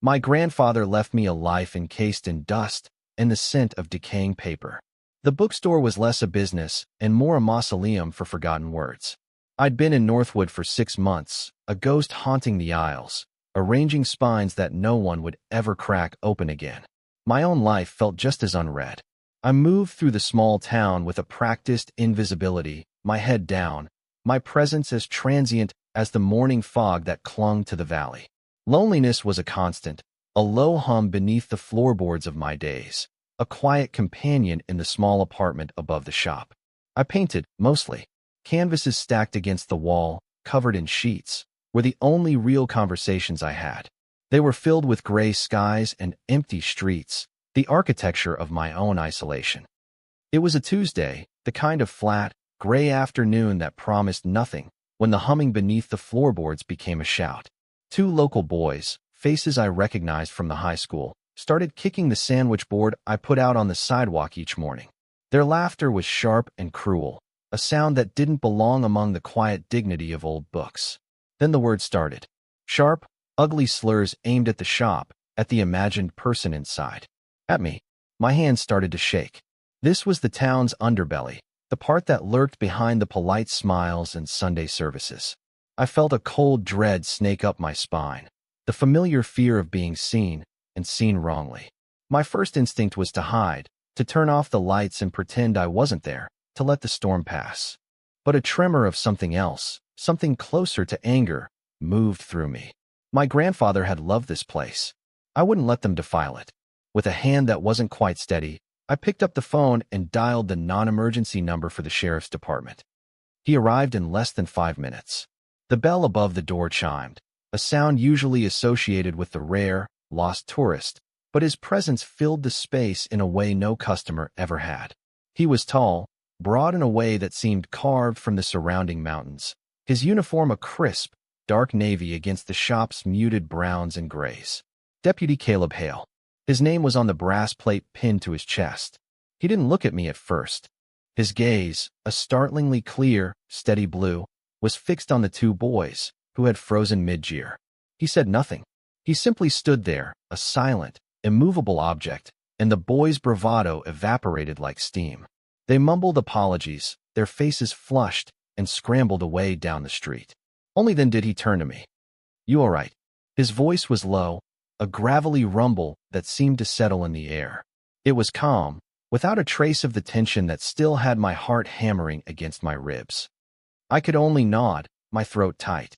My grandfather left me a life encased in dust and the scent of decaying paper. The bookstore was less a business and more a mausoleum for forgotten words. I'd been in Northwood for 6 months, a ghost haunting the aisles, arranging spines that no one would ever crack open again. My own life felt just as unread. I moved through the small town with a practiced invisibility, my head down, my presence as transient as the morning fog that clung to the valley. Loneliness was a constant, a low hum beneath the floorboards of my days, a quiet companion in the small apartment above the shop. I painted, mostly. Canvases stacked against the wall, covered in sheets, were the only real conversations I had. They were filled with gray skies and empty streets, the architecture of my own isolation. It was a Tuesday, the kind of flat, gray afternoon that promised nothing, when the humming beneath the floorboards became a shout. 2 local boys, faces I recognized from the high school, started kicking the sandwich board I put out on the sidewalk each morning. Their laughter was sharp and cruel, a sound that didn't belong among the quiet dignity of old books. Then the word started. Sharp, ugly slurs aimed at the shop, at the imagined person inside. At me. My hands started to shake. This was the town's underbelly, the part that lurked behind the polite smiles and Sunday services. I felt a cold dread snake up my spine, the familiar fear of being seen, and seen wrongly. My first instinct was to hide, to turn off the lights and pretend I wasn't there, to let the storm pass. But a tremor of something else, something closer to anger, moved through me. My grandfather had loved this place. I wouldn't let them defile it. With a hand that wasn't quite steady, I picked up the phone and dialed the non-emergency number for the sheriff's department. He arrived in less than 5 minutes. The bell above the door chimed, a sound usually associated with the rare, lost tourist, but his presence filled the space in a way no customer ever had. He was tall, broad in a way that seemed carved from the surrounding mountains, his uniform a crisp, dark navy against the shop's muted browns and grays. Deputy Caleb Hale. His name was on the brass plate pinned to his chest. He didn't look at me at first. His gaze, a startlingly clear, steady blue, was fixed on the 2 boys, who had frozen mid-jeer. He said nothing. He simply stood there, a silent, immovable object, and the boys' bravado evaporated like steam. They mumbled apologies, their faces flushed, and scrambled away down the street. Only then did he turn to me. "You all right?" His voice was low, a gravelly rumble that seemed to settle in the air. It was calm, without a trace of the tension that still had my heart hammering against my ribs. I could only nod, my throat tight.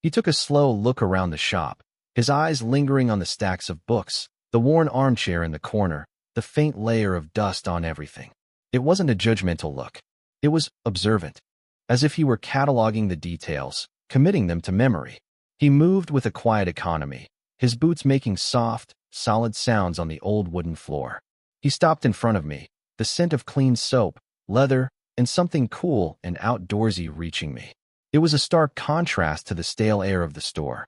He took a slow look around the shop, his eyes lingering on the stacks of books, the worn armchair in the corner, the faint layer of dust on everything. It wasn't a judgmental look. It was observant, as if he were cataloging the details, committing them to memory. He moved with a quiet economy, his boots making soft, solid sounds on the old wooden floor. He stopped in front of me, the scent of clean soap, leather, and something cool and outdoorsy reaching me. It was a stark contrast to the stale air of the store.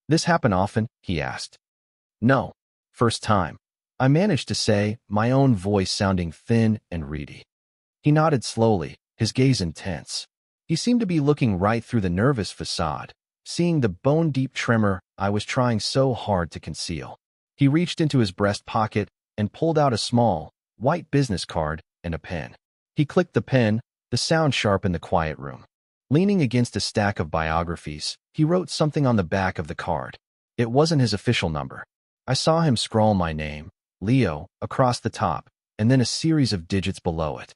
"This happen often?" he asked. "No. First time," I managed to say, my own voice sounding thin and reedy. He nodded slowly, his gaze intense. He seemed to be looking right through the nervous facade, seeing the bone-deep tremor I was trying so hard to conceal. He reached into his breast pocket and pulled out a small, white business card and a pen. He clicked the pen, the sound sharp in the quiet room. Leaning against a stack of biographies, he wrote something on the back of the card. It wasn't his official number. I saw him scrawl my name, Leo, across the top, and then a series of digits below it.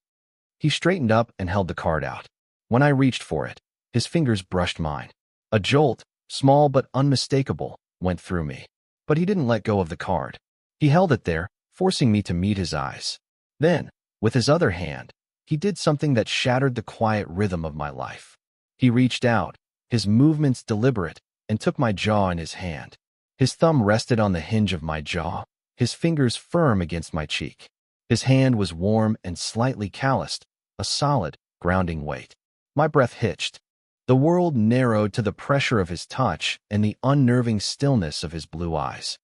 He straightened up and held the card out. When I reached for it, his fingers brushed mine. A jolt, small but unmistakable, went through me. But he didn't let go of the card. He held it there, forcing me to meet his eyes. Then, with his other hand, he did something that shattered the quiet rhythm of my life. He reached out, his movements deliberate, and took my jaw in his hand. His thumb rested on the hinge of my jaw, his fingers firm against my cheek. His hand was warm and slightly calloused, a solid, grounding weight. My breath hitched. The world narrowed to the pressure of his touch and the unnerving stillness of his blue eyes.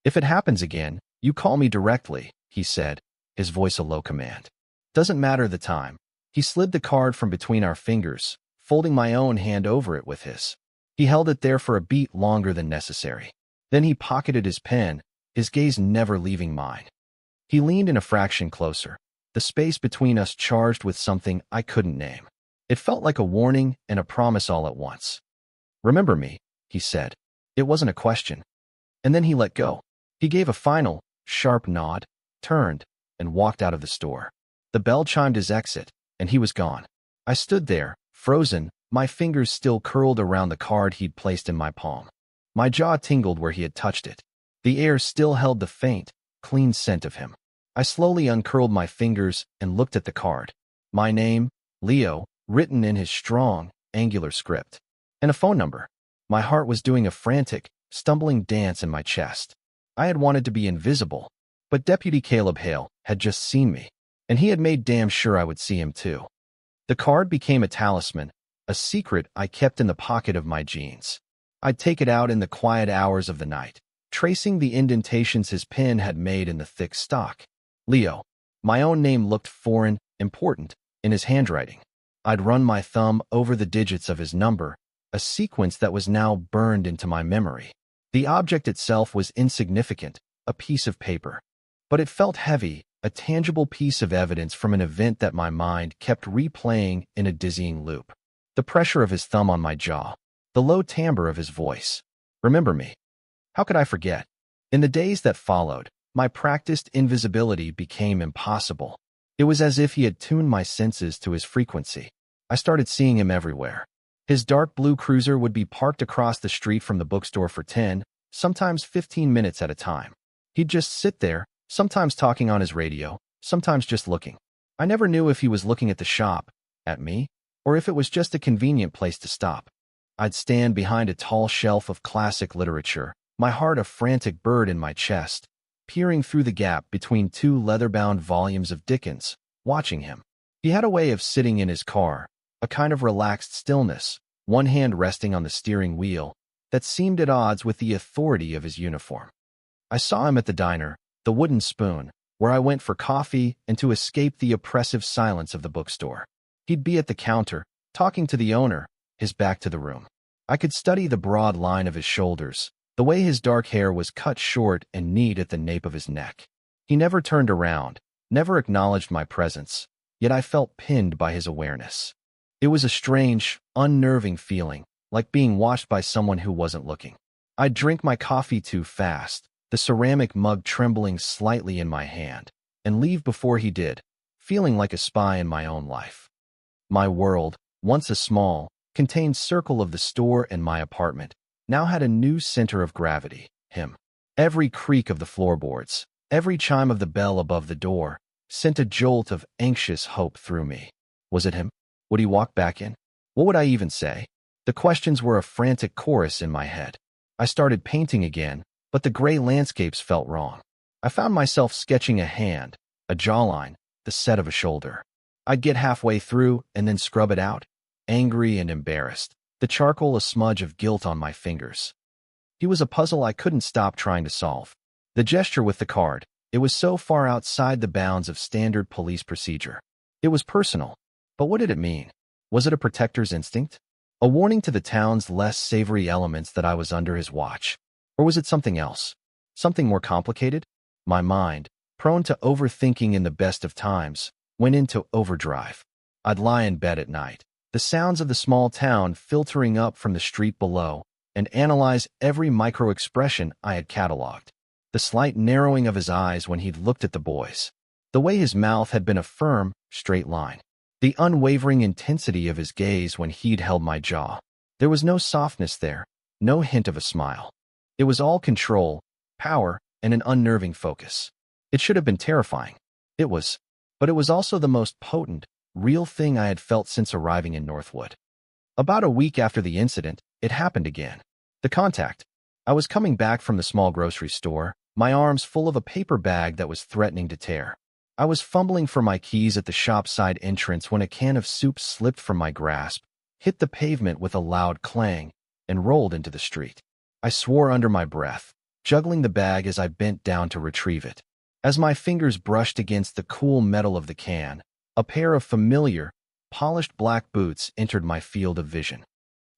"If it happens again, you call me directly," he said, his voice a low command. "Doesn't matter the time." He slid the card from between our fingers, folding my own hand over it with his. He held it there for a beat longer than necessary. Then he pocketed his pen, his gaze never leaving mine. He leaned in a fraction closer, the space between us charged with something I couldn't name. It felt like a warning and a promise all at once. "Remember me," he said. It wasn't a question. And then he let go. He gave a final, sharp nod, turned, and walked out of the store. The bell chimed his exit, and he was gone. I stood there, frozen, my fingers still curled around the card he'd placed in my palm. My jaw tingled where he had touched it. The air still held the faint, clean scent of him. I slowly uncurled my fingers and looked at the card. My name, Leo, written in his strong, angular script. And a phone number. My heart was doing a frantic, stumbling dance in my chest. I had wanted to be invisible, but Deputy Caleb Hale had just seen me, and he had made damn sure I would see him too. The card became a talisman, a secret I kept in the pocket of my jeans. I'd take it out in the quiet hours of the night, tracing the indentations his pen had made in the thick stock. Leo. My own name looked foreign, important, in his handwriting. I'd run my thumb over the digits of his number, a sequence that was now burned into my memory. The object itself was insignificant, a piece of paper. But it felt heavy, a tangible piece of evidence from an event that my mind kept replaying in a dizzying loop. The pressure of his thumb on my jaw, the low timbre of his voice. Remember me. How could I forget? In the days that followed, my practiced invisibility became impossible. It was as if he had tuned my senses to his frequency. I started seeing him everywhere. His dark blue cruiser would be parked across the street from the bookstore for 10, sometimes 15 minutes at a time. He'd just sit there, sometimes talking on his radio, sometimes just looking. I never knew if he was looking at the shop, at me, or if it was just a convenient place to stop. I'd stand behind a tall shelf of classic literature, my heart a frantic bird in my chest, peering through the gap between two leather-bound volumes of Dickens, watching him. He had a way of sitting in his car, a kind of relaxed stillness, one hand resting on the steering wheel, that seemed at odds with the authority of his uniform. I saw him at the diner, the Wooden Spoon, where I went for coffee and to escape the oppressive silence of the bookstore. He'd be at the counter, talking to the owner, his back to the room. I could study the broad line of his shoulders, the way his dark hair was cut short and neat at the nape of his neck. He never turned around, never acknowledged my presence, yet I felt pinned by his awareness. It was a strange, unnerving feeling, like being watched by someone who wasn't looking. I'd drink my coffee too fast, the ceramic mug trembling slightly in my hand, and leave before he did, feeling like a spy in my own life. My world, once a small, contained circle of the store and my apartment, now had a new center of gravity, him. Every creak of the floorboards, every chime of the bell above the door, sent a jolt of anxious hope through me. Was it him? Would he walk back in? What would I even say? The questions were a frantic chorus in my head. I started painting again, but the gray landscapes felt wrong. I found myself sketching a hand, a jawline, the set of a shoulder. I'd get halfway through and then scrub it out, angry and embarrassed, the charcoal a smudge of guilt on my fingers. He was a puzzle I couldn't stop trying to solve. The gesture with the card, it was so far outside the bounds of standard police procedure. It was personal. But what did it mean? Was it a protector's instinct? A warning to the town's less savory elements that I was under his watch? Or was it something else? Something more complicated? My mind, prone to overthinking in the best of times, went into overdrive. I'd lie in bed at night, the sounds of the small town filtering up from the street below, and analyze every micro-expression I had cataloged. The slight narrowing of his eyes when he'd looked at the boys. The way his mouth had been a firm, straight line. The unwavering intensity of his gaze when he'd held my jaw. There was no softness there, no hint of a smile. It was all control, power, and an unnerving focus. It should have been terrifying. It was. But it was also the most potent, real thing I had felt since arriving in Northwood. About a week after the incident, it happened again. The contact. I was coming back from the small grocery store, my arms full of a paper bag that was threatening to tear. I was fumbling for my keys at the shop side entrance when a can of soup slipped from my grasp, hit the pavement with a loud clang, and rolled into the street. I swore under my breath, juggling the bag as I bent down to retrieve it. As my fingers brushed against the cool metal of the can, a pair of familiar, polished black boots entered my field of vision.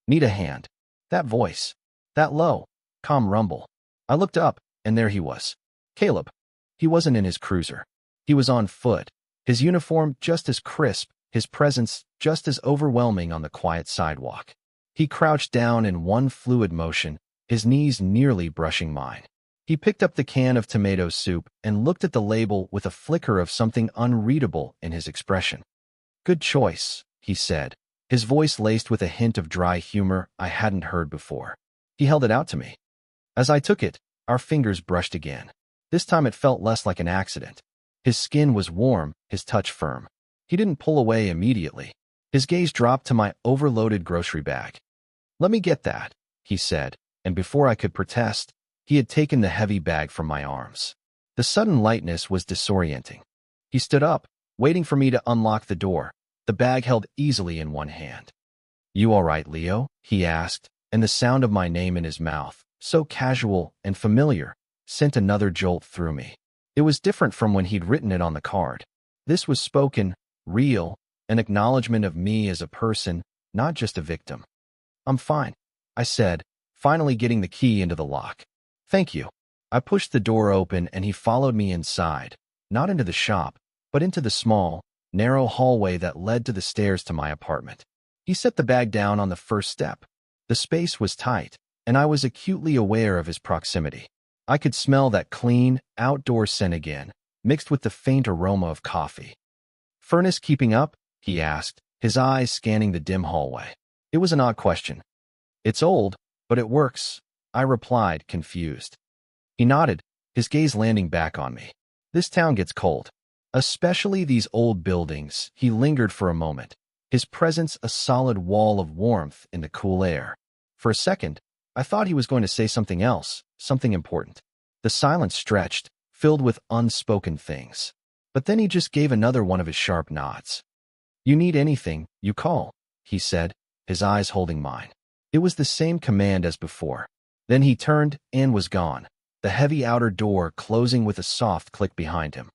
Need a hand. That voice. That low, calm rumble. I looked up, and there he was. Caleb. He wasn't in his cruiser. He was on foot, his uniform just as crisp, his presence just as overwhelming on the quiet sidewalk. He crouched down in one fluid motion, his knees nearly brushing mine. He picked up the can of tomato soup and looked at the label with a flicker of something unreadable in his expression. "Good choice," he said, his voice laced with a hint of dry humor I hadn't heard before. He held it out to me. As I took it, our fingers brushed again. This time it felt less like an accident. His skin was warm, his touch firm. He didn't pull away immediately. His gaze dropped to my overloaded grocery bag. "Let me get that," he said, and before I could protest, he had taken the heavy bag from my arms. The sudden lightness was disorienting. He stood up, waiting for me to unlock the door, the bag held easily in one hand. "You all right, Leo?" he asked, and the sound of my name in his mouth, so casual and familiar, sent another jolt through me. It was different from when he'd written it on the card. This was spoken, real, an acknowledgement of me as a person, not just a victim. "I'm fine," I said, finally getting the key into the lock. "Thank you." I pushed the door open and he followed me inside, not into the shop, but into the small, narrow hallway that led to the stairs to my apartment. He set the bag down on the first step. The space was tight, and I was acutely aware of his proximity. I could smell that clean, outdoor scent again, mixed with the faint aroma of coffee. "Furnace keeping up?" he asked, his eyes scanning the dim hallway. It was an odd question. "It's old, but it works," I replied, confused. He nodded, his gaze landing back on me. "This town gets cold. Especially these old buildings." He lingered for a moment, his presence a solid wall of warmth in the cool air. For a second, I thought he was going to say something else, something important. The silence stretched, filled with unspoken things. But then he just gave another one of his sharp nods. "You need anything, you call," he said, his eyes holding mine. It was the same command as before. Then he turned and was gone, the heavy outer door closing with a soft click behind him.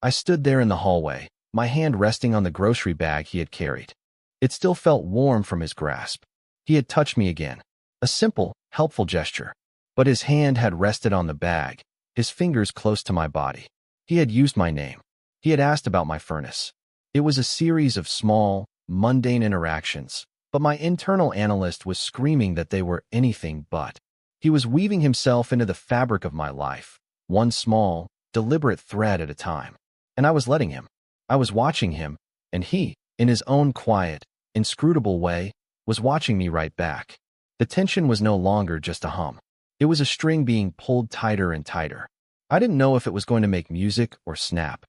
I stood there in the hallway, my hand resting on the grocery bag he had carried. It still felt warm from his grasp. He had touched me again, a simple, helpful gesture. But his hand had rested on the bag, his fingers close to my body. He had used my name. He had asked about my furnace. It was a series of small, mundane interactions, but my internal analyst was screaming that they were anything but. He was weaving himself into the fabric of my life, one small, deliberate thread at a time. And I was letting him. I was watching him, and he, in his own quiet, inscrutable way, was watching me right back. The tension was no longer just a hum. It was a string being pulled tighter and tighter. I didn't know if it was going to make music or snap.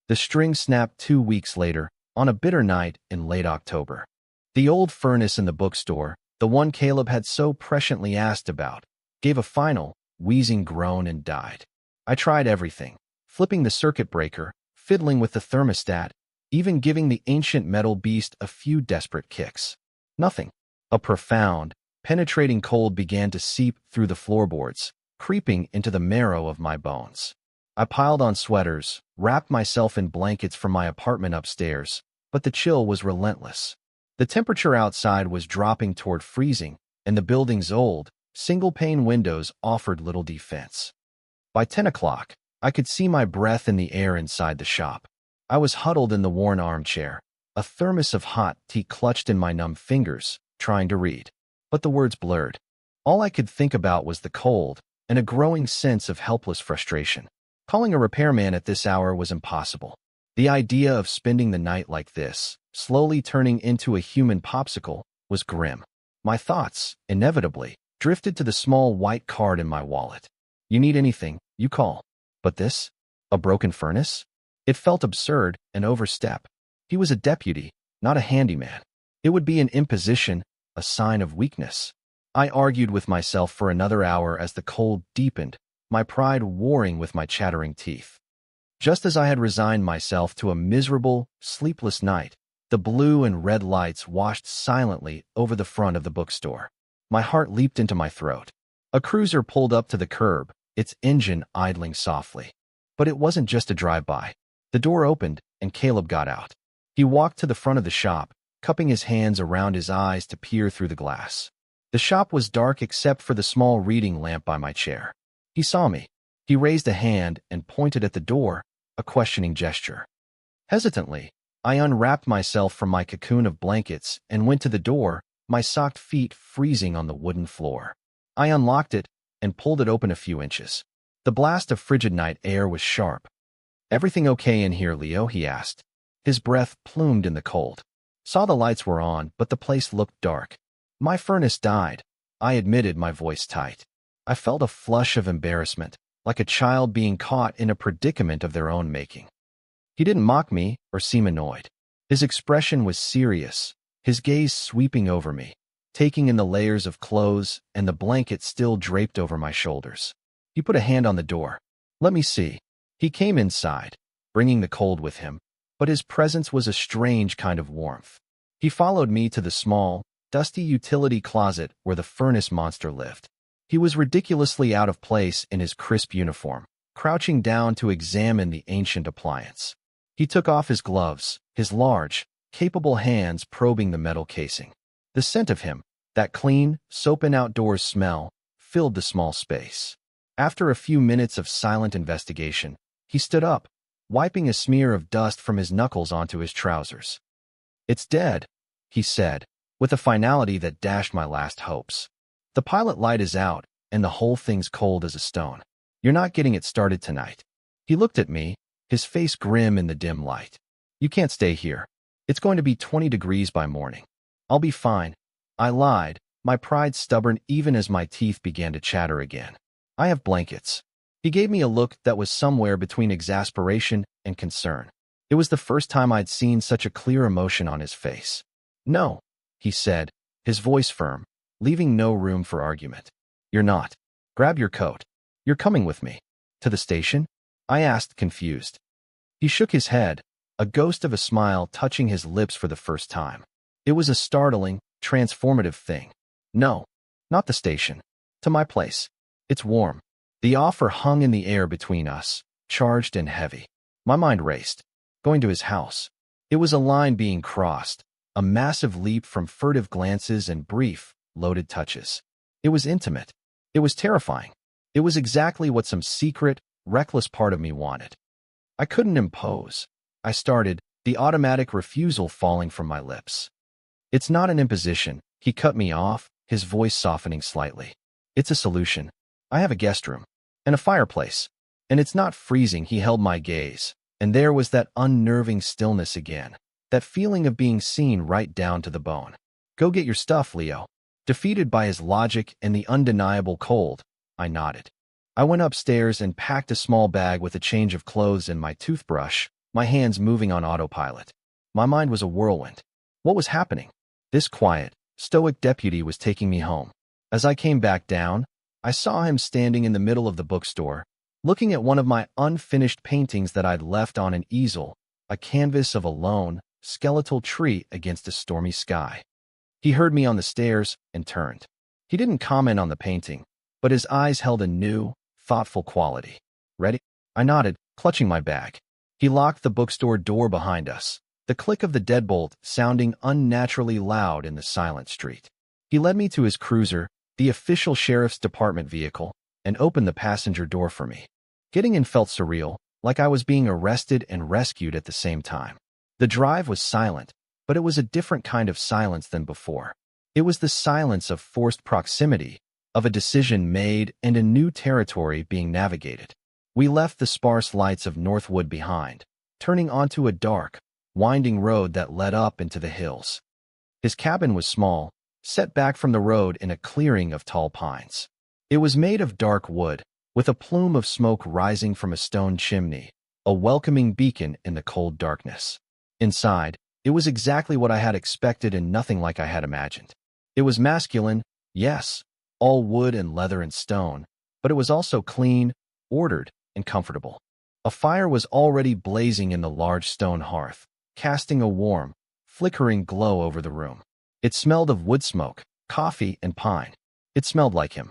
The string snapped 2 weeks later, on a bitter night in late October. The old furnace in the bookstore, the one Caleb had so presciently asked about, gave a final, wheezing groan and died. I tried everything, flipping the circuit breaker, fiddling with the thermostat, even giving the ancient metal beast a few desperate kicks. Nothing. A profound, penetrating cold began to seep through the floorboards, creeping into the marrow of my bones. I piled on sweaters, wrapped myself in blankets from my apartment upstairs, but the chill was relentless. The temperature outside was dropping toward freezing, and the building's old, single-pane windows offered little defense. By 10 o'clock, I could see my breath in the air inside the shop. I was huddled in the worn armchair, a thermos of hot tea clutched in my numb fingers, trying to read. But the words blurred. All I could think about was the cold, and a growing sense of helpless frustration. Calling a repairman at this hour was impossible. The idea of spending the night like this, slowly turning into a human popsicle, was grim. My thoughts, inevitably, drifted to the small white card in my wallet. "You need anything, you call." But this? A broken furnace? It felt absurd, an overstep. He was a deputy, not a handyman. It would be an imposition, a sign of weakness. I argued with myself for another hour as the cold deepened, my pride warring with my chattering teeth. Just as I had resigned myself to a miserable, sleepless night, the blue and red lights washed silently over the front of the bookstore. My heart leaped into my throat. A cruiser pulled up to the curb, its engine idling softly. But it wasn't just a drive-by. The door opened, and Caleb got out. He walked to the front of the shop, cupping his hands around his eyes to peer through the glass. The shop was dark except for the small reading lamp by my chair. He saw me. He raised a hand and pointed at the door, a questioning gesture. Hesitantly, I unwrapped myself from my cocoon of blankets and went to the door, my socked feet freezing on the wooden floor. I unlocked it and pulled it open a few inches. The blast of frigid night air was sharp. "Everything okay in here, Leo?" he asked. His breath plumed in the cold. Saw the lights were on, but the place looked dark. "My furnace died," I admitted, my voice tight. I felt a flush of embarrassment, like a child being caught in a predicament of their own making. He didn't mock me or seem annoyed. His expression was serious, his gaze sweeping over me, taking in the layers of clothes and the blanket still draped over my shoulders. He put a hand on the door. "Let me see." He came inside, bringing the cold with him, but his presence was a strange kind of warmth. He followed me to the small, dusty utility closet where the furnace monster lived. He was ridiculously out of place in his crisp uniform, crouching down to examine the ancient appliance. He took off his gloves, his large, capable hands probing the metal casing. The scent of him, that clean, soap-and-outdoors smell, filled the small space. After a few minutes of silent investigation, he stood up, wiping a smear of dust from his knuckles onto his trousers. "It's dead," he said, with a finality that dashed my last hopes. "The pilot light is out, and the whole thing's cold as a stone. You're not getting it started tonight." He looked at me, his face grim in the dim light. "You can't stay here. It's going to be 20 degrees by morning." "I'll be fine," I lied, my pride stubborn even as my teeth began to chatter again. "I have blankets." He gave me a look that was somewhere between exasperation and concern. It was the first time I'd seen such a clear emotion on his face. "No," he said, his voice firm, leaving no room for argument. "You're not. Grab your coat. You're coming with me." "To the station?" I asked, confused. He shook his head, a ghost of a smile touching his lips for the first time. It was a startling, transformative thing. "No, not the station. To my place. It's warm." The offer hung in the air between us, charged and heavy. My mind raced. Going to his house. It was a line being crossed, a massive leap from furtive glances and brief, loaded touches. It was intimate. It was terrifying. It was exactly what some secret, reckless part of me wanted. I couldn't impose. I started, the automatic refusal falling from my lips. "It's not an imposition," he cut me off, his voice softening slightly. "It's a solution. I have a guest room. And a fireplace. And it's not freezing." He held my gaze, and there was that unnerving stillness again, that feeling of being seen right down to the bone. "Go get your stuff, Leo." Defeated by his logic and the undeniable cold, I nodded. I went upstairs and packed a small bag with a change of clothes and my toothbrush, my hands moving on autopilot. My mind was a whirlwind. What was happening? This quiet, stoic deputy was taking me home. As I came back down, I saw him standing in the middle of the bookstore, looking at one of my unfinished paintings that I'd left on an easel, a canvas of a lone, skeletal tree against a stormy sky. He heard me on the stairs and turned. He didn't comment on the painting, but his eyes held a new, thoughtful quality. "Ready?" I nodded, clutching my bag. He locked the bookstore door behind us, the click of the deadbolt sounding unnaturally loud in the silent street. He led me to his cruiser, the official sheriff's department vehicle, and opened the passenger door for me. Getting in felt surreal, like I was being arrested and rescued at the same time. The drive was silent, but it was a different kind of silence than before. It was the silence of forced proximity, of a decision made and a new territory being navigated. We left the sparse lights of Northwood behind, turning onto a dark, winding road that led up into the hills. His cabin was small, set back from the road in a clearing of tall pines. It was made of dark wood, with a plume of smoke rising from a stone chimney, a welcoming beacon in the cold darkness. Inside, it was exactly what I had expected and nothing like I had imagined. It was masculine, yes, all wood and leather and stone, but it was also clean, ordered, and comfortable. A fire was already blazing in the large stone hearth, casting a warm, flickering glow over the room. It smelled of wood smoke, coffee, and pine. It smelled like him.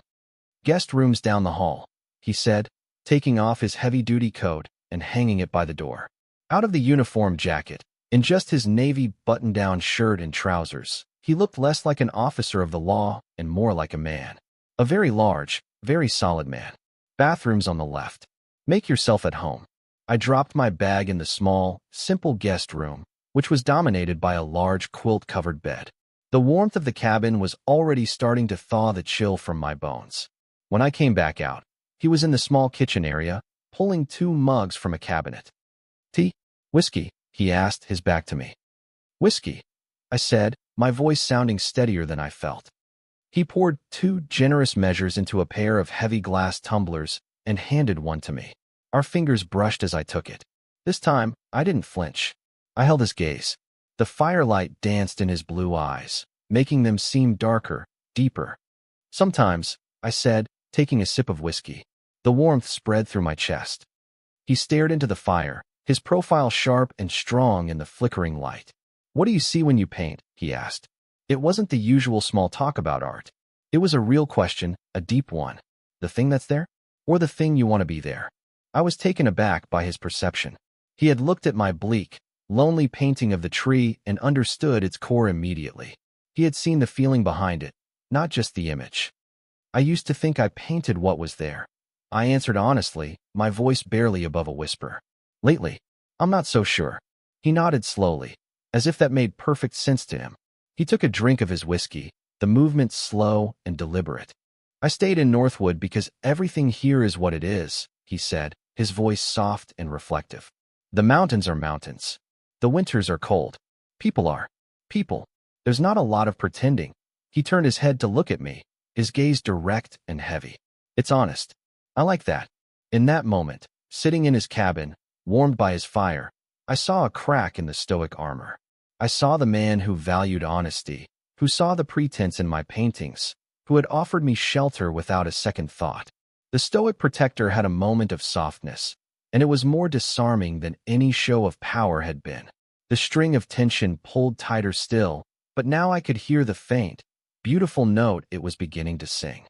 "Guest rooms down the hall," he said, taking off his heavy-duty coat and hanging it by the door. Out of the uniform jacket, in just his navy button-down shirt and trousers, he looked less like an officer of the law and more like a man. A very large, very solid man. Bathrooms on the left. Make yourself at home. I dropped my bag in the small, simple guest room, which was dominated by a large quilt-covered bed. The warmth of the cabin was already starting to thaw the chill from my bones. When I came back out, he was in the small kitchen area, pulling 2 mugs from a cabinet. "Tea? Whiskey?" he asked, his back to me. "Whiskey," I said, my voice sounding steadier than I felt. He poured 2 generous measures into a pair of heavy glass tumblers and handed one to me. Our fingers brushed as I took it. This time, I didn't flinch. I held his gaze. The firelight danced in his blue eyes, making them seem darker, deeper. "Sometimes," I said, taking a sip of whiskey. The warmth spread through my chest. He stared into the fire, his profile sharp and strong in the flickering light. "What do you see when you paint?" he asked. It wasn't the usual small talk about art. It was a real question, a deep one. The thing that's there? Or the thing you want to be there? I was taken aback by his perception. He had looked at my bleak, lonely painting of the tree and understood its core immediately. He had seen the feeling behind it, not just the image. "I used to think I painted what was there," I answered honestly, my voice barely above a whisper. "Lately, I'm not so sure." He nodded slowly, as if that made perfect sense to him. He took a drink of his whiskey, the movement slow and deliberate. "I stayed in Northwood because everything here is what it is," he said, his voice soft and reflective. "The mountains are mountains. The winters are cold. People are people. There's not a lot of pretending." He turned his head to look at me, his gaze direct and heavy. "It's honest. I like that." In that moment, sitting in his cabin, warmed by his fire, I saw a crack in the stoic armor. I saw the man who valued honesty, who saw the pretense in my paintings, who had offered me shelter without a second thought. The stoic protector had a moment of softness, and it was more disarming than any show of power had been. The string of tension pulled tighter still, but now I could hear the faint, beautiful note it was beginning to sing.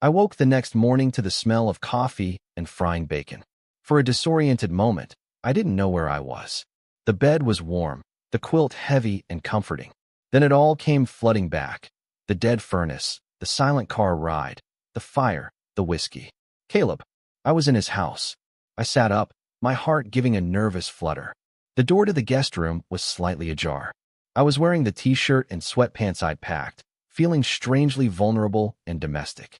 I woke the next morning to the smell of coffee and frying bacon. For a disoriented moment, I didn't know where I was. The bed was warm, the quilt heavy and comforting. Then it all came flooding back. The dead furnace, the silent car ride, the fire, the whiskey. Caleb. I was in his house. I sat up, my heart giving a nervous flutter. The door to the guest room was slightly ajar. I was wearing the t-shirt and sweatpants I'd packed, feeling strangely vulnerable and domestic.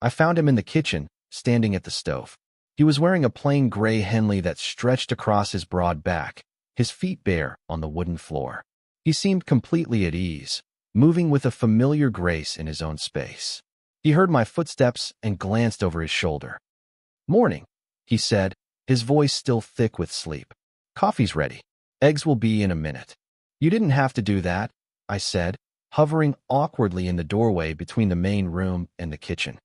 I found him in the kitchen, standing at the stove. He was wearing a plain gray Henley that stretched across his broad back, his feet bare on the wooden floor. He seemed completely at ease, moving with a familiar grace in his own space. He heard my footsteps and glanced over his shoulder. "Morning," he said, his voice still thick with sleep. "Coffee's ready. Eggs will be in a minute." "You didn't have to do that," I said, hovering awkwardly in the doorway between the main room and the kitchen.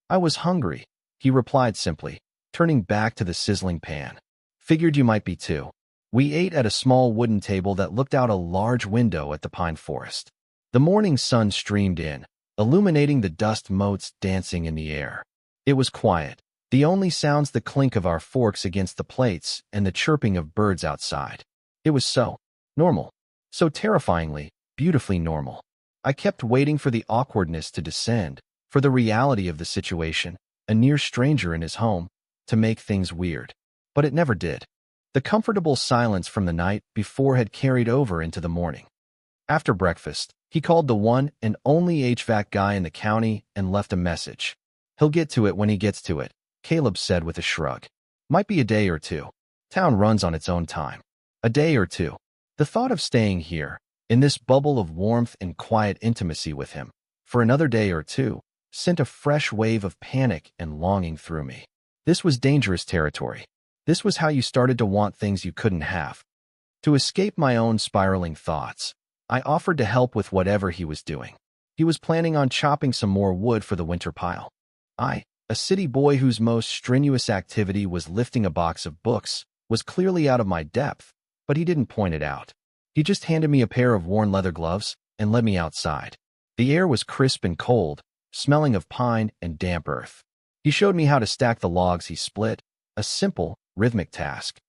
"I was hungry," he replied simply, turning back to the sizzling pan. "Figured you might be too." We ate at a small wooden table that looked out a large window at the pine forest. The morning sun streamed in, illuminating the dust motes dancing in the air. It was quiet, the only sounds the clink of our forks against the plates and the chirping of birds outside. It was so normal, so terrifyingly, beautifully normal. I kept waiting for the awkwardness to descend, for the reality of the situation, a near stranger in his home, to make things weird. But it never did. The comfortable silence from the night before had carried over into the morning. After breakfast, he called the one and only HVAC guy in the county and left a message. "He'll get to it when he gets to it," Caleb said with a shrug. "Might be a day or two. Town runs on its own time." A day or two. The thought of staying here, in this bubble of warmth and quiet intimacy with him, for another day or two, sent a fresh wave of panic and longing through me. This was dangerous territory. This was how you started to want things you couldn't have. To escape my own spiraling thoughts, I offered to help with whatever he was doing. He was planning on chopping some more wood for the winter pile. I, a city boy whose most strenuous activity was lifting a box of books, was clearly out of my depth, but he didn't point it out. He just handed me a pair of worn leather gloves and led me outside. The air was crisp and cold, smelling of pine and damp earth. He showed me how to stack the logs he split, a simple, rhythmic task.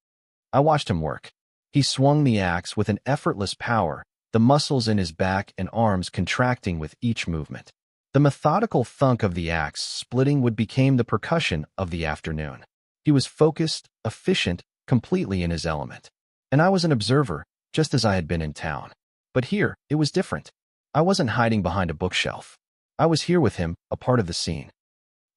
I watched him work. He swung the axe with an effortless power, the muscles in his back and arms contracting with each movement. The methodical thunk of the axe splitting would become the percussion of the afternoon. He was focused, efficient, completely in his element. And I was an observer, just as I had been in town. But here, it was different. I wasn't hiding behind a bookshelf. I was here with him, a part of the scene.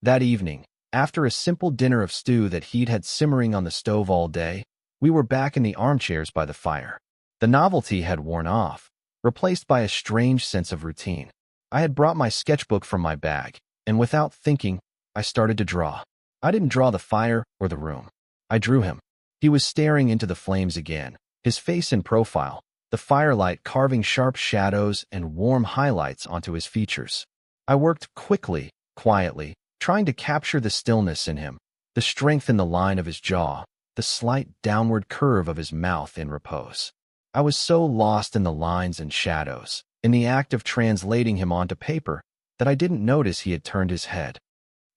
That evening, after a simple dinner of stew that he'd had simmering on the stove all day, we were back in the armchairs by the fire. The novelty had worn off, replaced by a strange sense of routine. I had brought my sketchbook from my bag, and without thinking, I started to draw. I didn't draw the fire or the room. I drew him. He was staring into the flames again, his face in profile, the firelight carving sharp shadows and warm highlights onto his features. I worked quickly, quietly, trying to capture the stillness in him, the strength in the line of his jaw, the slight downward curve of his mouth in repose. I was so lost in the lines and shadows, in the act of translating him onto paper, that I didn't notice he had turned his head.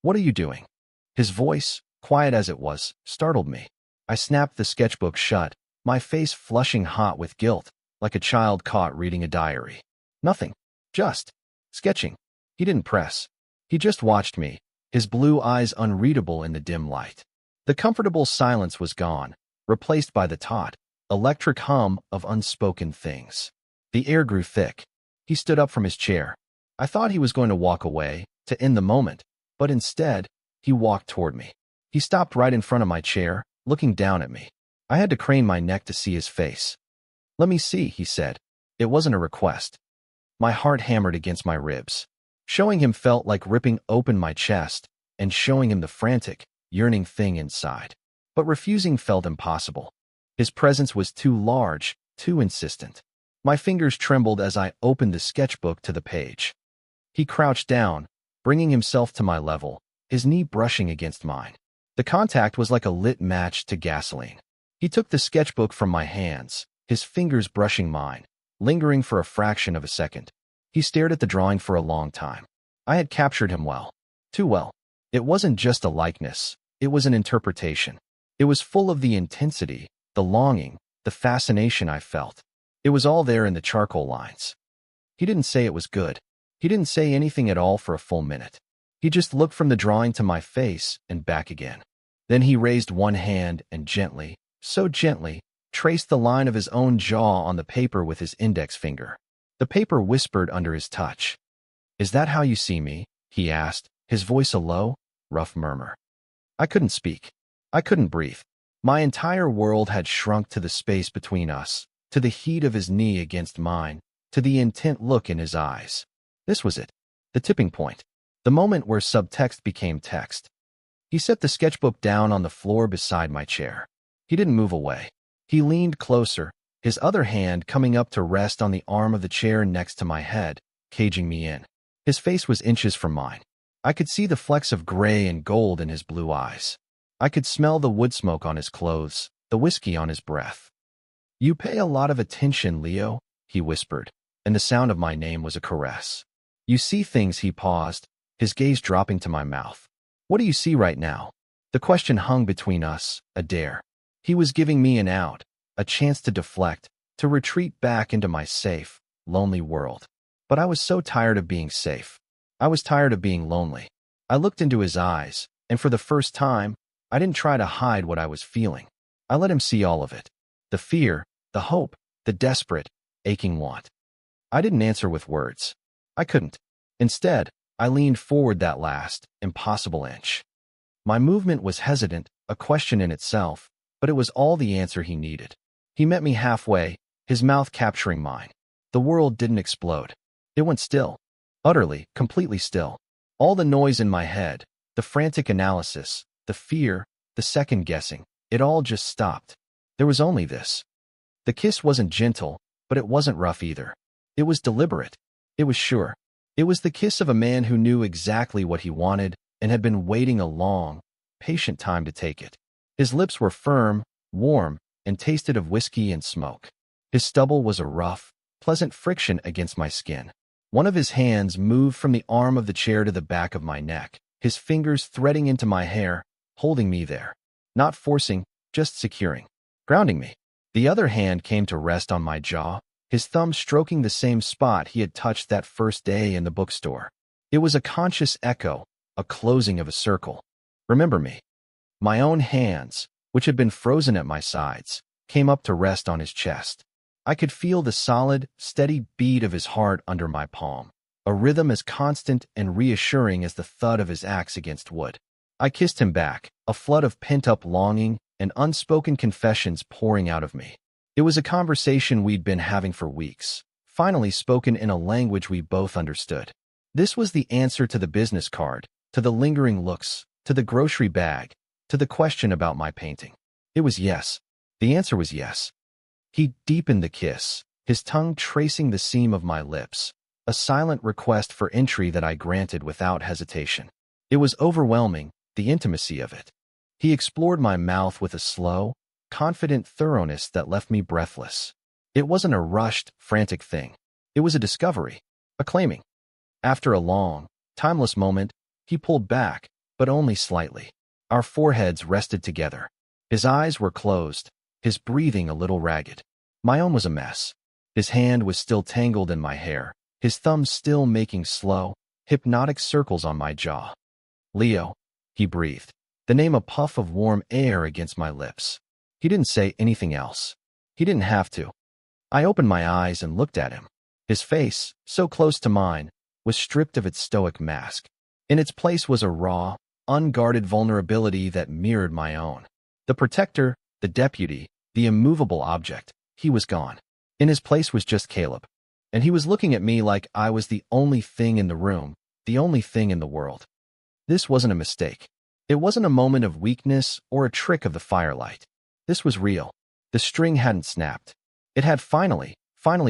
"What are you doing?" His voice, quiet as it was, startled me. I snapped the sketchbook shut, my face flushing hot with guilt, like a child caught reading a diary. "Nothing. Just sketching." He didn't press. He just watched me, his blue eyes unreadable in the dim light. The comfortable silence was gone, replaced by the taut, electric hum of unspoken things. The air grew thick. He stood up from his chair. I thought he was going to walk away, to end the moment, but instead, he walked toward me. He stopped right in front of my chair, looking down at me. I had to crane my neck to see his face. "Let me see," he said. It wasn't a request. My heart hammered against my ribs. Showing him felt like ripping open my chest and showing him the frantic, yearning thing inside. But refusing felt impossible. His presence was too large, too insistent. My fingers trembled as I opened the sketchbook to the page. He crouched down, bringing himself to my level, his knee brushing against mine. The contact was like a lit match to gasoline. He took the sketchbook from my hands, his fingers brushing mine, lingering for a fraction of a second. He stared at the drawing for a long time. I had captured him well. Too well. It wasn't just a likeness. It was an interpretation. It was full of the intensity, the longing, the fascination I felt. It was all there in the charcoal lines. He didn't say it was good. He didn't say anything at all for a full minute. He just looked from the drawing to my face and back again. Then he raised one hand and gently, so gently, traced the line of his own jaw on the paper with his index finger. The paper whispered under his touch. "Is that how you see me?" he asked, his voice a low, rough murmur. I couldn't speak. I couldn't breathe. My entire world had shrunk to the space between us, to the heat of his knee against mine, to the intent look in his eyes. This was it. The tipping point. The moment where subtext became text. He set the sketchbook down on the floor beside my chair. He didn't move away. He leaned closer, his other hand coming up to rest on the arm of the chair next to my head, caging me in. His face was inches from mine. I could see the flecks of gray and gold in his blue eyes. I could smell the wood smoke on his clothes, the whiskey on his breath. "You pay a lot of attention, Leo," he whispered, and the sound of my name was a caress. "You see things," he paused, his gaze dropping to my mouth. "What do you see right now?" The question hung between us, a dare. He was giving me an out, a chance to deflect, to retreat back into my safe, lonely world. But I was so tired of being safe. I was tired of being lonely. I looked into his eyes, and for the first time, I didn't try to hide what I was feeling. I let him see all of it. The fear, the hope, the desperate, aching want. I didn't answer with words. I couldn't. Instead, I leaned forward that last, impossible inch. My movement was hesitant, a question in itself, but it was all the answer he needed. He met me halfway, his mouth capturing mine. The world didn't explode. It went still. Utterly, completely still. All the noise in my head, the frantic analysis, the fear, the second-guessing, it all just stopped. There was only this. The kiss wasn't gentle, but it wasn't rough either. It was deliberate. It was sure. It was the kiss of a man who knew exactly what he wanted and had been waiting a long, patient time to take it. His lips were firm, warm, and tasted of whiskey and smoke. His stubble was a rough, pleasant friction against my skin. One of his hands moved from the arm of the chair to the back of my neck, his fingers threading into my hair, holding me there. Not forcing, just securing. Grounding me. The other hand came to rest on my jaw, his thumb stroking the same spot he had touched that first day in the bookstore. It was a conscious echo, a closing of a circle. Remember me. My own hands, which had been frozen at my sides, came up to rest on his chest. I could feel the solid, steady beat of his heart under my palm, a rhythm as constant and reassuring as the thud of his axe against wood. I kissed him back, a flood of pent-up longing and unspoken confessions pouring out of me. It was a conversation we'd been having for weeks, finally spoken in a language we both understood. This was the answer to the business card, to the lingering looks, to the grocery bag, to the question about my painting. It was yes. The answer was yes. He deepened the kiss, his tongue tracing the seam of my lips, a silent request for entry that I granted without hesitation. It was overwhelming, the intimacy of it. He explored my mouth with a slow, confident thoroughness that left me breathless. It wasn't a rushed, frantic thing. It was a discovery, a claiming. After a long, timeless moment, he pulled back, but only slightly. Our foreheads rested together. His eyes were closed, his breathing a little ragged. My own was a mess. His hand was still tangled in my hair, his thumbs still making slow, hypnotic circles on my jaw. Leo, he breathed, the name a puff of warm air against my lips. He didn't say anything else. He didn't have to. I opened my eyes and looked at him. His face, so close to mine, was stripped of its stoic mask. In its place was a raw, unguarded vulnerability that mirrored my own. The protector, the deputy, the immovable object, he was gone. In his place was just Caleb. And he was looking at me like I was the only thing in the room, the only thing in the world. This wasn't a mistake. It wasn't a moment of weakness or a trick of the firelight. This was real. The string hadn't snapped. It had finally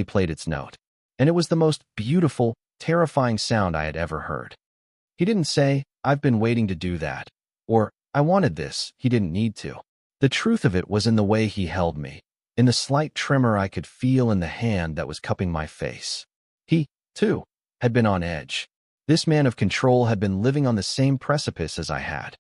played its note. And it was the most beautiful, terrifying sound I had ever heard. He didn't say, "I've been waiting to do that," or "I wanted this." He didn't need to. The truth of it was in the way he held me, in the slight tremor I could feel in the hand that was cupping my face. He, too, had been on edge. This man of control had been living on the same precipice as I had.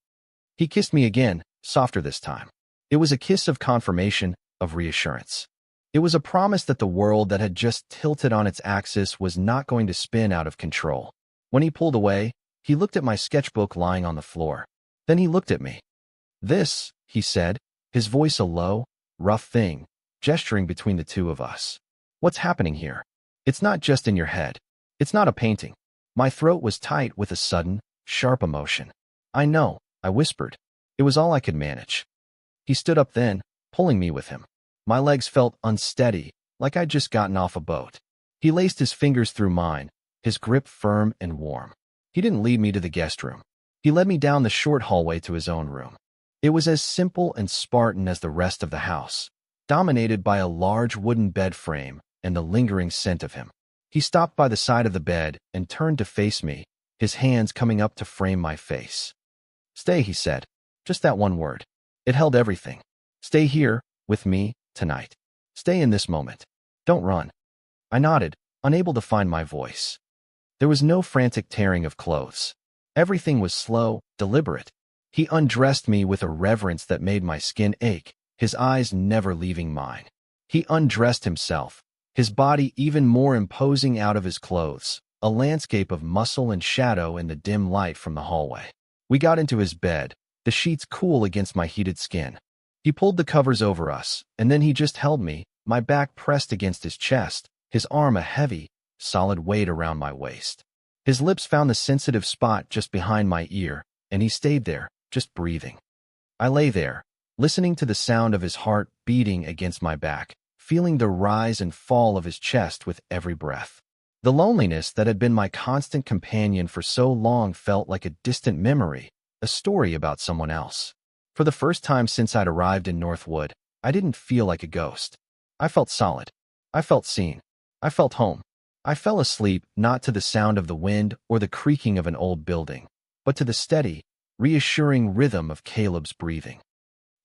He kissed me again, softer this time. It was a kiss of confirmation, of reassurance. It was a promise that the world that had just tilted on its axis was not going to spin out of control. When he pulled away, he looked at my sketchbook lying on the floor. Then he looked at me. "This," he said, his voice a low, rough thing, gesturing between the two of us. "What's happening here? It's not just in your head. It's not a painting." My throat was tight with a sudden, sharp emotion. "I know," I whispered. It was all I could manage. He stood up then, pulling me with him. My legs felt unsteady, like I'd just gotten off a boat. He laced his fingers through mine, his grip firm and warm. He didn't lead me to the guest room. He led me down the short hallway to his own room. It was as simple and Spartan as the rest of the house, dominated by a large wooden bed frame and the lingering scent of him. He stopped by the side of the bed and turned to face me, his hands coming up to frame my face. "Stay," he said. Just that one word. It held everything. "Stay here, with me, tonight. Stay in this moment. Don't run." I nodded, unable to find my voice. There was no frantic tearing of clothes. Everything was slow, deliberate. He undressed me with a reverence that made my skin ache, his eyes never leaving mine. He undressed himself, his body even more imposing out of his clothes, a landscape of muscle and shadow in the dim light from the hallway. We got into his bed, the sheets cool against my heated skin. He pulled the covers over us, and then he just held me, my back pressed against his chest, his arm a heavy, solid weight around my waist. His lips found the sensitive spot just behind my ear, and he stayed there, just breathing. I lay there, listening to the sound of his heart beating against my back, feeling the rise and fall of his chest with every breath. The loneliness that had been my constant companion for so long felt like a distant memory, a story about someone else. For the first time since I'd arrived in Northwood, I didn't feel like a ghost. I felt solid. I felt seen. I felt home. I fell asleep not to the sound of the wind or the creaking of an old building, but to the steady, reassuring rhythm of Caleb's breathing.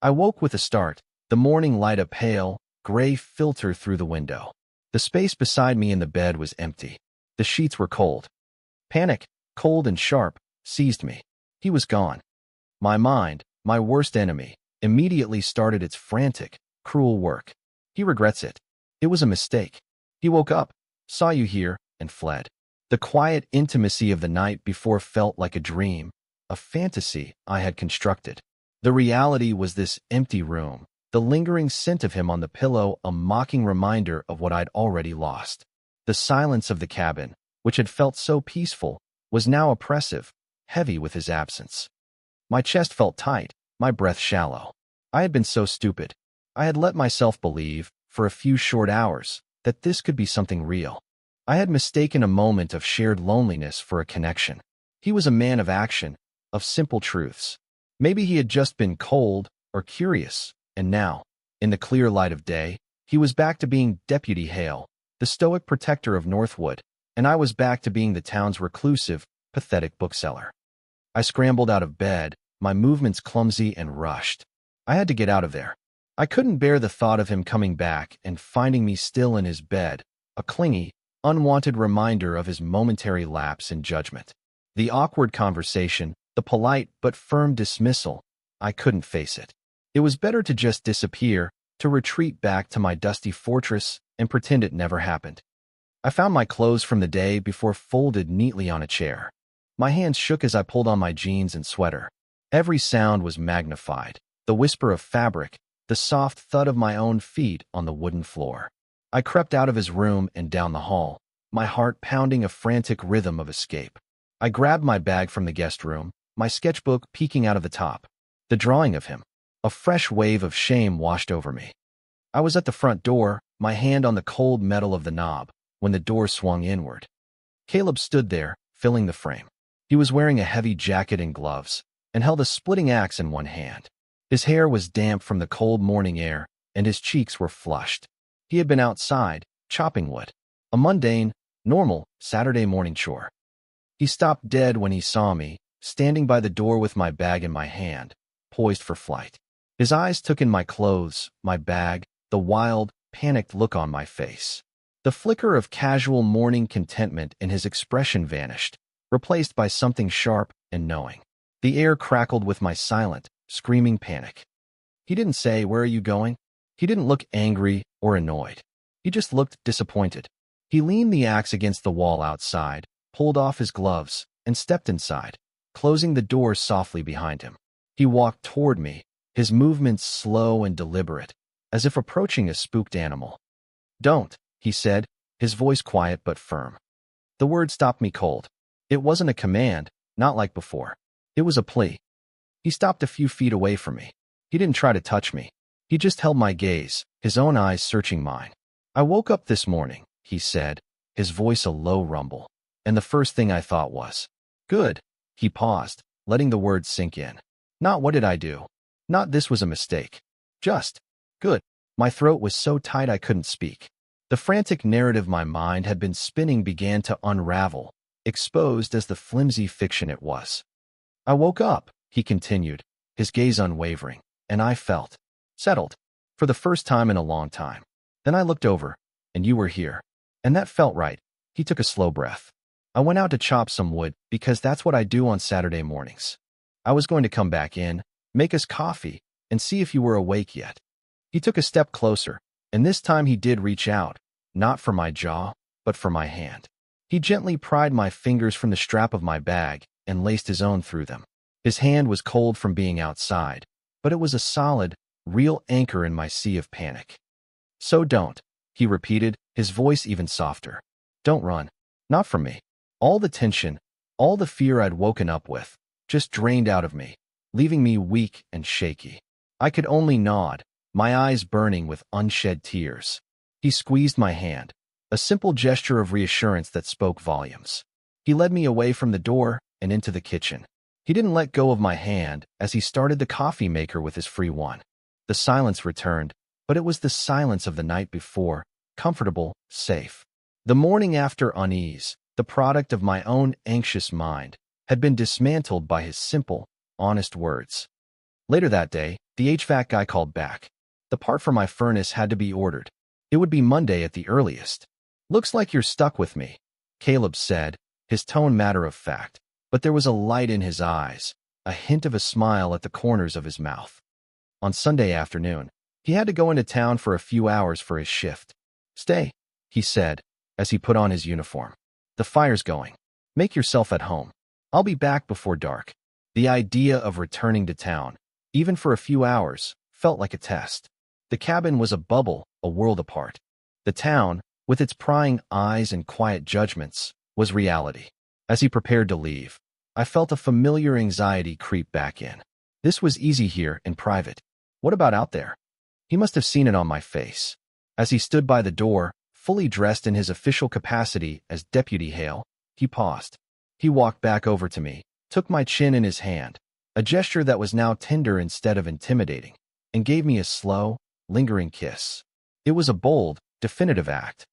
I woke with a start, the morning light a pale, gray filter through the window. The space beside me in the bed was empty. The sheets were cold. Panic, cold and sharp, seized me. He was gone. My mind, my worst enemy, immediately started its frantic, cruel work. "He regrets it. It was a mistake. He woke up, saw you here, and fled." The quiet intimacy of the night before felt like a dream, a fantasy I had constructed. The reality was this empty room, the lingering scent of him on the pillow, a mocking reminder of what I'd already lost. The silence of the cabin, which had felt so peaceful, was now oppressive, heavy with his absence. My chest felt tight, my breath shallow. I had been so stupid. I had let myself believe, for a few short hours, that this could be something real. I had mistaken a moment of shared loneliness for a connection. He was a man of action, of simple truths. Maybe he had just been cold or curious, and now, in the clear light of day, he was back to being Deputy Hale, the stoic protector of Northwood, and I was back to being the town's reclusive, pathetic bookseller. I scrambled out of bed, my movements clumsy and rushed. I had to get out of there. I couldn't bear the thought of him coming back and finding me still in his bed, a clingy, unwanted reminder of his momentary lapse in judgment. The awkward conversation, the polite but firm dismissal, I couldn't face it. It was better to just disappear, to retreat back to my dusty fortress and pretend it never happened. I found my clothes from the day before folded neatly on a chair. My hands shook as I pulled on my jeans and sweater. Every sound was magnified, the whisper of fabric, the soft thud of my own feet on the wooden floor. I crept out of his room and down the hall, my heart pounding a frantic rhythm of escape. I grabbed my bag from the guest room, my sketchbook peeking out of the top. The drawing of him. A fresh wave of shame washed over me. I was at the front door, my hand on the cold metal of the knob, when the door swung inward. Caleb stood there, filling the frame. He was wearing a heavy jacket and gloves, and held a splitting axe in one hand. His hair was damp from the cold morning air, and his cheeks were flushed. He had been outside, chopping wood. A mundane, normal, Saturday morning chore. He stopped dead when he saw me, standing by the door with my bag in my hand, poised for flight. His eyes took in my clothes, my bag, the wild, panicked look on my face. The flicker of casual morning contentment in his expression vanished, replaced by something sharp and knowing. The air crackled with my silent, screaming panic. He didn't say, "Where are you going?" He didn't look angry or annoyed. He just looked disappointed. He leaned the axe against the wall outside, pulled off his gloves, and stepped inside, closing the door softly behind him. He walked toward me, his movements slow and deliberate, as if approaching a spooked animal. "Don't," he said, his voice quiet but firm. The word stopped me cold. It wasn't a command, not like before. It was a plea. He stopped a few feet away from me. He didn't try to touch me. He just held my gaze, his own eyes searching mine. "I woke up this morning," he said, his voice a low rumble, and the first thing I thought was, "Good." He paused, letting the words sink in. Not "what did I do?" Not "this was a mistake." Just, "Good." My throat was so tight I couldn't speak. The frantic narrative my mind had been spinning began to unravel, exposed as the flimsy fiction it was. "I woke up," he continued, his gaze unwavering, "and I felt settled, for the first time in a long time. Then I looked over, and you were here. And that felt right." He took a slow breath. "I went out to chop some wood, because that's what I do on Saturday mornings. I was going to come back in, make us coffee, and see if you were awake yet." He took a step closer, and this time he did reach out, not for my jaw, but for my hand. He gently pried my fingers from the strap of my bag and laced his own through them. His hand was cold from being outside, but it was a solid, real anchor in my sea of panic. "So don't," he repeated, his voice even softer. "Don't run. Not from me." All the tension, all the fear I'd woken up with, just drained out of me, leaving me weak and shaky. I could only nod, my eyes burning with unshed tears. He squeezed my hand, a simple gesture of reassurance that spoke volumes. He led me away from the door and into the kitchen. He didn't let go of my hand as he started the coffee maker with his free one. The silence returned, but it was the silence of the night before, comfortable, safe. The morning after unease, the product of my own anxious mind, had been dismantled by his simple, honest words. Later that day, the HVAC guy called back. The part for my furnace had to be ordered. It would be Monday at the earliest. "Looks like you're stuck with me," Caleb said, his tone matter of fact, but there was a light in his eyes, a hint of a smile at the corners of his mouth. On Sunday afternoon, he had to go into town for a few hours for his shift. "Stay," he said, as he put on his uniform. The fire's going. Make yourself at home. I'll be back before dark. The idea of returning to town, even for a few hours, felt like a test. The cabin was a bubble, a world apart. The town, with its prying eyes and quiet judgments, was reality. As he prepared to leave, I felt a familiar anxiety creep back in. This was easy here in private. What about out there? He must have seen it on my face. As he stood by the door, fully dressed in his official capacity as Deputy Hale, he paused. He walked back over to me, took my chin in his hand, a gesture that was now tender instead of intimidating, and gave me a slow, lingering kiss. It was a bold, definitive act.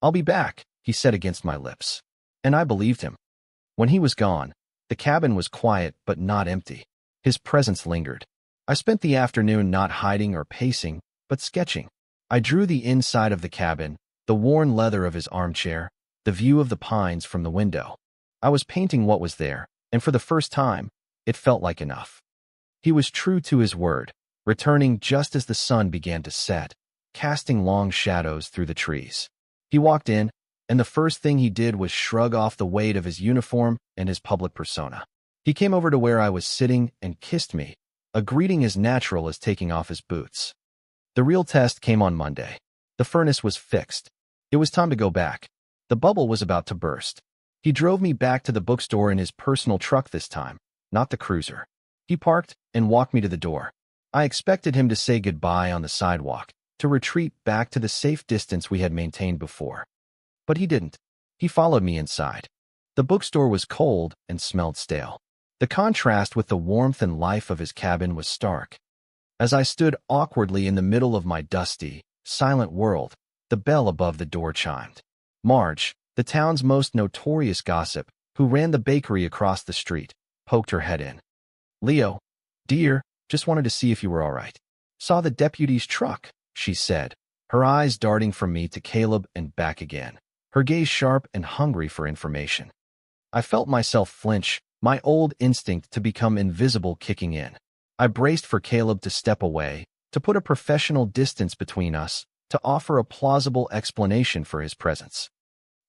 "I'll be back," he said against my lips. And I believed him. When he was gone, the cabin was quiet but not empty. His presence lingered. I spent the afternoon not hiding or pacing, but sketching. I drew the inside of the cabin, the worn leather of his armchair, the view of the pines from the window. I was painting what was there, and for the first time, it felt like enough. He was true to his word, returning just as the sun began to set, casting long shadows through the trees. He walked in, and the first thing he did was shrug off the weight of his uniform and his public persona. He came over to where I was sitting and kissed me, a greeting as natural as taking off his boots. The real test came on Monday. The furnace was fixed. It was time to go back. The bubble was about to burst. He drove me back to the bookstore in his personal truck this time, not the cruiser. He parked and walked me to the door. I expected him to say goodbye on the sidewalk, to retreat back to the safe distance we had maintained before. But he didn't. He followed me inside. The bookstore was cold and smelled stale. The contrast with the warmth and life of his cabin was stark. As I stood awkwardly in the middle of my dusty, silent world, the bell above the door chimed. Marge, the town's most notorious gossip, who ran the bakery across the street, poked her head in. "Leo, dear, just wanted to see if you were all right. Saw the deputy's truck," she said, her eyes darting from me to Caleb and back again, her gaze sharp and hungry for information. I felt myself flinch, my old instinct to become invisible kicking in. I braced for Caleb to step away, to put a professional distance between us, to offer a plausible explanation for his presence.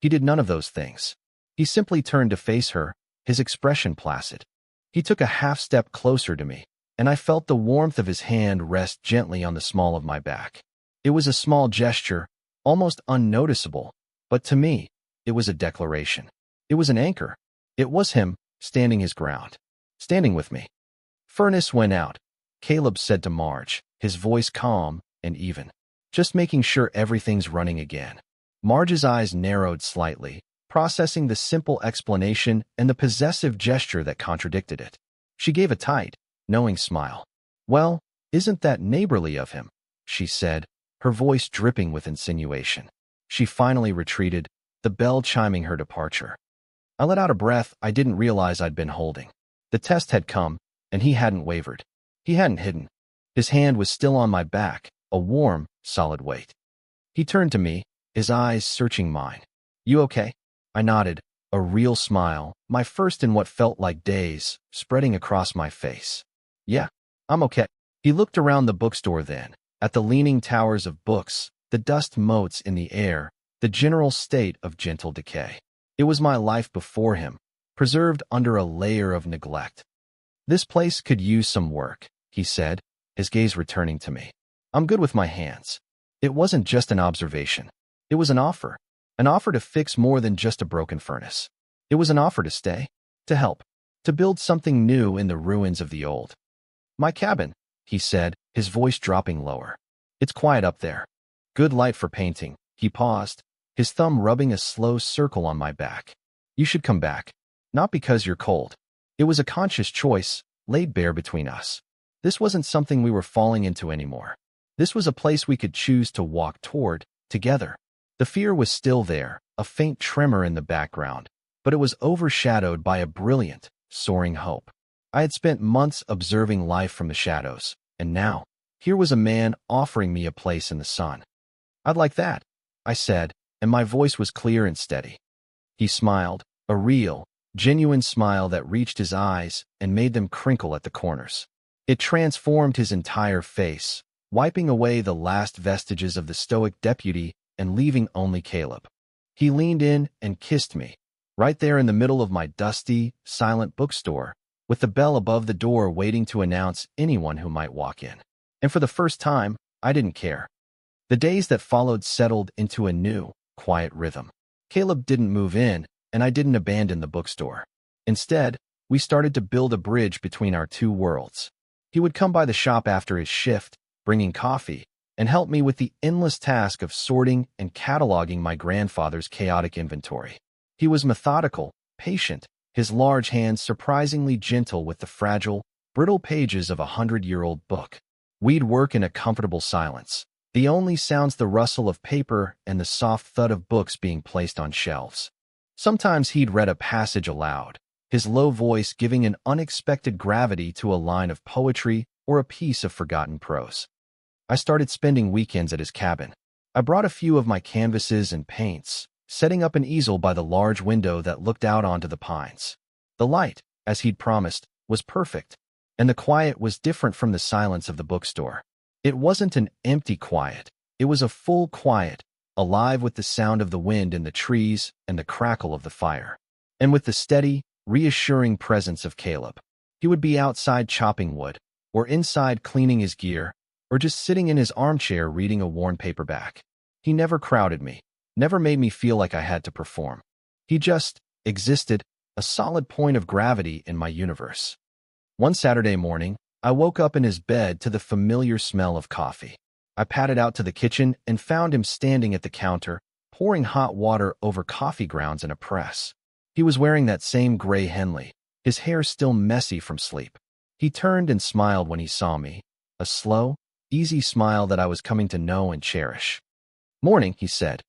He did none of those things. He simply turned to face her, his expression placid. He took a half-step closer to me, and I felt the warmth of his hand rest gently on the small of my back. It was a small gesture, almost unnoticeable, but to me, it was a declaration. It was an anchor. It was him, standing his ground. Standing with me. "Furnace went out," Caleb said to Marge, his voice calm and even. "Just making sure everything's running again." Marge's eyes narrowed slightly, processing the simple explanation and the possessive gesture that contradicted it. She gave a tight, knowing smile. "Well, isn't that neighborly of him?" she said, her voice dripping with insinuation. She finally retreated, the bell chiming her departure. I let out a breath I didn't realize I'd been holding. The test had come, and he hadn't wavered. He hadn't hidden. His hand was still on my back, a warm, solid weight. He turned to me, his eyes searching mine. "You okay?" I nodded, a real smile, my first in what felt like days, spreading across my face. "Yeah, I'm okay." He looked around the bookstore then, at the leaning towers of books, the dust motes in the air, the general state of gentle decay. It was my life before him, preserved under a layer of neglect. "This place could use some work," he said, his gaze returning to me. "I'm good with my hands." It wasn't just an observation. It was an offer to fix more than just a broken furnace. It was an offer to stay, to help, to build something new in the ruins of the old. "My cabin," he said, his voice dropping lower. "It's quiet up there. Good light for painting." He paused, his thumb rubbing a slow circle on my back. "You should come back. Not because you're cold." It was a conscious choice, laid bare between us. This wasn't something we were falling into anymore. This was a place we could choose to walk toward, together. The fear was still there, a faint tremor in the background, but it was overshadowed by a brilliant, soaring hope. I had spent months observing life from the shadows, and now, here was a man offering me a place in the sun. "I'd like that," I said, and my voice was clear and steady. He smiled, a real, genuine smile that reached his eyes and made them crinkle at the corners. It transformed his entire face, wiping away the last vestiges of the stoic deputy and leaving only Caleb. He leaned in and kissed me, right there in the middle of my dusty, silent bookstore, with the bell above the door waiting to announce anyone who might walk in. And for the first time, I didn't care. The days that followed settled into a new, quiet rhythm. Caleb didn't move in, and I didn't abandon the bookstore. Instead, we started to build a bridge between our two worlds. He would come by the shop after his shift, bringing coffee, and help me with the endless task of sorting and cataloging my grandfather's chaotic inventory. He was methodical, patient, his large hands surprisingly gentle with the fragile, brittle pages of a 100-year-old book. We'd work in a comfortable silence. The only sounds the rustle of paper and the soft thud of books being placed on shelves. Sometimes he'd read a passage aloud, his low voice giving an unexpected gravity to a line of poetry or a piece of forgotten prose. I started spending weekends at his cabin. I brought a few of my canvases and paints, setting up an easel by the large window that looked out onto the pines. The light, as he'd promised, was perfect, and the quiet was different from the silence of the bookstore. It wasn't an empty quiet. It was a full quiet, alive with the sound of the wind in the trees and the crackle of the fire. And with the steady, reassuring presence of Caleb. He would be outside chopping wood, or inside cleaning his gear, or just sitting in his armchair reading a worn paperback. He never crowded me, never made me feel like I had to perform. He just existed, a solid point of gravity in my universe. One Saturday morning, I woke up in his bed to the familiar smell of coffee. I padded out to the kitchen and found him standing at the counter, pouring hot water over coffee grounds in a press. He was wearing that same gray Henley, his hair still messy from sleep. He turned and smiled when he saw me, a slow, easy smile that I was coming to know and cherish. "Morning," he said.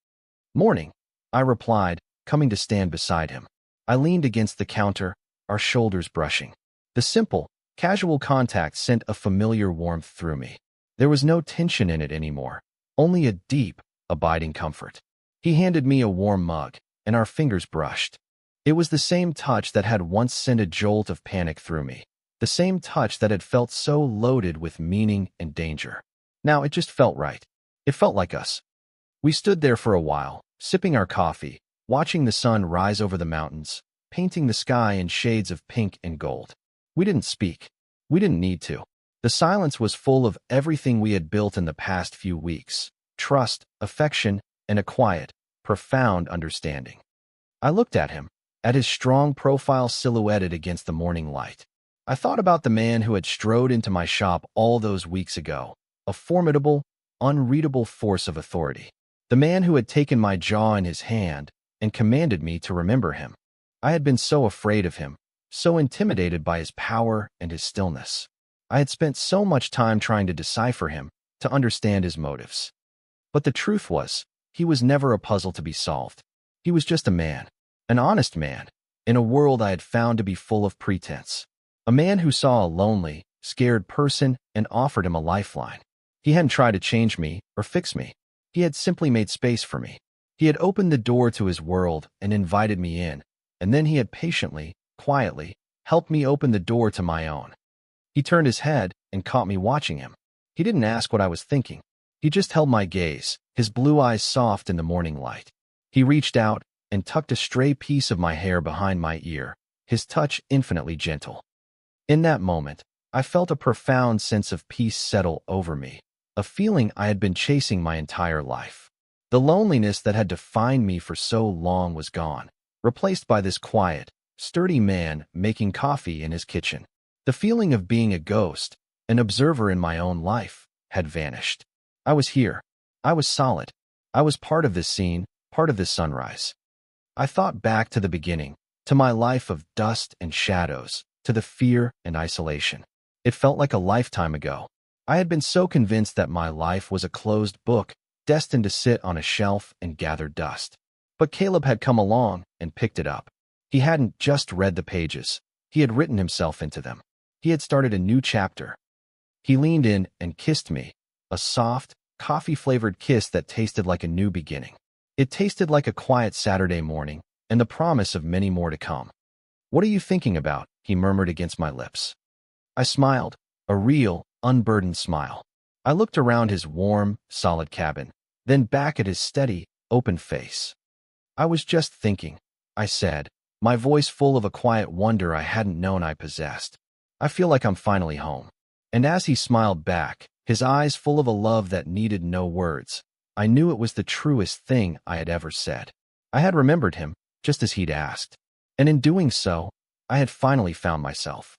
"Morning," I replied, coming to stand beside him. I leaned against the counter, our shoulders brushing. The simple, casual contact sent a familiar warmth through me. There was no tension in it anymore, only a deep, abiding comfort. He handed me a warm mug, and our fingers brushed. It was the same touch that had once sent a jolt of panic through me, the same touch that had felt so loaded with meaning and danger. Now it just felt right. It felt like us. We stood there for a while, sipping our coffee, watching the sun rise over the mountains, painting the sky in shades of pink and gold. We didn't speak. We didn't need to. The silence was full of everything we had built in the past few weeks: trust, affection, and a quiet, profound understanding. I looked at him, at his strong profile silhouetted against the morning light. I thought about the man who had strode into my shop all those weeks ago, a formidable, unreadable force of authority. The man who had taken my jaw in his hand and commanded me to remember him. I had been so afraid of him, so intimidated by his power and his stillness. I had spent so much time trying to decipher him, to understand his motives. But the truth was, he was never a puzzle to be solved. He was just a man, an honest man, in a world I had found to be full of pretense. A man who saw a lonely, scared person and offered him a lifeline. He hadn't tried to change me or fix me. He had simply made space for me. He had opened the door to his world and invited me in, and then he had patiently, quietly, helped me open the door to my own. He turned his head and caught me watching him. He didn't ask what I was thinking. He just held my gaze, his blue eyes soft in the morning light. He reached out and tucked a stray piece of my hair behind my ear, his touch infinitely gentle. In that moment, I felt a profound sense of peace settle over me, a feeling I had been chasing my entire life. The loneliness that had defined me for so long was gone, replaced by this quiet, sturdy man making coffee in his kitchen. The feeling of being a ghost, an observer in my own life, had vanished. I was here. I was solid. I was part of this scene, part of this sunrise. I thought back to the beginning, to my life of dust and shadows, to the fear and isolation. It felt like a lifetime ago. I had been so convinced that my life was a closed book, destined to sit on a shelf and gather dust. But Caleb had come along and picked it up. He hadn't just read the pages. He had written himself into them. He had started a new chapter. He leaned in and kissed me, a soft, coffee-flavored kiss that tasted like a new beginning. It tasted like a quiet Saturday morning and the promise of many more to come. "What are you thinking about?" he murmured against my lips. I smiled, a real, unburdened smile. I looked around his warm, solid cabin, then back at his steady, open face. "I was just thinking," I said, my voice full of a quiet wonder I hadn't known I possessed. "I feel like I'm finally home." And as he smiled back, his eyes full of a love that needed no words, I knew it was the truest thing I had ever said. I had remembered him, just as he'd asked. And in doing so, I had finally found myself.